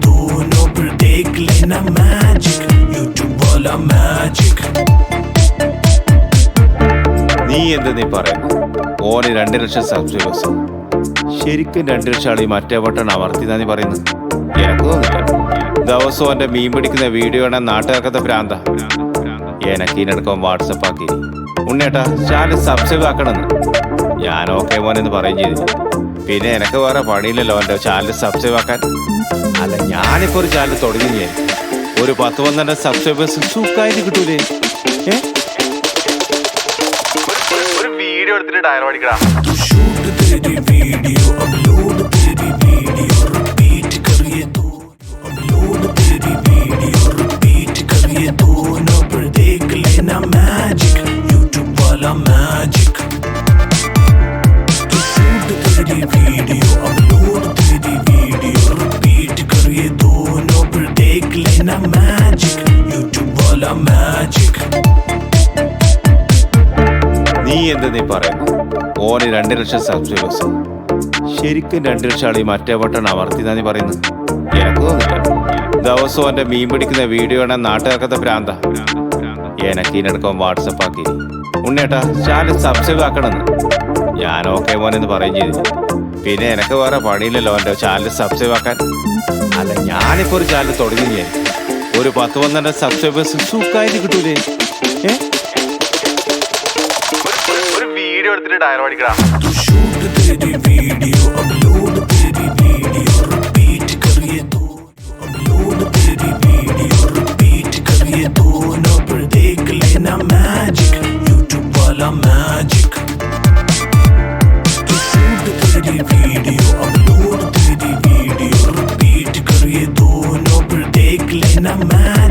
दोनों फिर देख लेना मैजिक यूट्यूब वाला मैजिक നീ എന്ത് നീ പറയുന്നു? ഓന് 2 ലക്ഷം സബ്സ്ക്രൈബേഴ്സ്, ശരിക്കും 2 ലക്ഷം ആൾ ഈ മറ്റേ ബട്ടൺ അമർത്തിന്നാ നീ പറയുന്നത്? എനിക്ക് തോന്നില്ല. ദിവസവും എൻ്റെ മീൻ പിടിക്കുന്ന വീഡിയോ കാണാൻ നാട്ടുകാർക്കത്തെ ഭ്രാന്ത. എനിക്ക് ഇതിനെടുക്കാൻ വാട്സപ്പ് ആക്കി ഉണ്ണേട്ടാ ചാനൽ സബ്സ്ക്രൈബ് ആക്കണമെന്ന്. ഞാൻ ഓക്കെ മോനെന്ന് പറയുകയും ചെയ്തില്ല. പിന്നെ എനിക്ക് വേറെ പണിയില്ലല്ലോ എൻ്റെ ചാനൽ സബ്സ്ക്രൈബ് ആക്കാൻ. അല്ല, ഞാനിപ്പോൾ ഒരു ചാനൽ തുടങ്ങി, ഒരു 10-12 സബ്സ്ക്രൈബേഴ്സ് സുഖമായിട്ട് കിട്ടൂലേ? ഒരു വീഡിയോ എടുത്തിട്ട് ഡയലോഗ് അടിക്കടാ. शूट तेरी वीडियो अपलोड तेरी वीडियो रिपीट करिए तो अपलोड तेरी वीडियो रिपीट करिए दोनों फिर देख लेना मैजिक यूट्यूब वाला मैजिक शूट तेरी वीडियो अपलोड तेरी वीडियो रिपीट करिए दोनों फिर देख लेना मैजिक यूट्यूब वाला मैजिक നീ എന്ത് നീ പറയുന്നു? ഓന് 2 ലക്ഷം സബ്സ്ക്രൈബേഴ്സ്, ശരിക്കും 2 ലക്ഷം ആൾ ഈ മറ്റേ ബട്ടൺ അമർത്തിന്നാ നീ പറയുന്നത്? എനിക്ക് തോന്നില്ല. ദിവസവും എൻ്റെ മീൻ പിടിക്കുന്ന വീഡിയോ കാണാൻ നാട്ടുകാർക്കത്തെ ഭ്രാന്ത. എനിക്ക് ഇതിനെടുക്കാൻ വാട്സപ്പ് ആക്കി ഉണ്ണേട്ടാ ചാനൽ സബ്സ്ക്രൈബ് ആക്കണമെന്ന്. ഞാൻ ഓക്കെ മോനെന്ന് പറയുകയും ചെയ്തില്ല. പിന്നെ എനിക്ക് വേറെ പണിയില്ലല്ലോ എൻ്റെ ചാനൽ സബ്സ്ക്രൈബ് ആക്കാൻ. അല്ല, ഞാനിപ്പോൾ ഒരു ചാനൽ തുടങ്ങി, ഒരു 10-12 സബ്സ്ക്രൈബേഴ്സ് സുഖമായിട്ട് കിട്ടൂലേ? ഒരു വീഡിയോ എടുത്തിട്ട് ഡയലോഗ് അടിക്കടാ. शूट तेरी वीडियो अपलोड तेरी वीडियो रिपीट करिए तो अपलोड तेरी वीडियो रिपीट करिए दोनों फिर देख लेना मैजिक यूट्यूब वाला मैजिक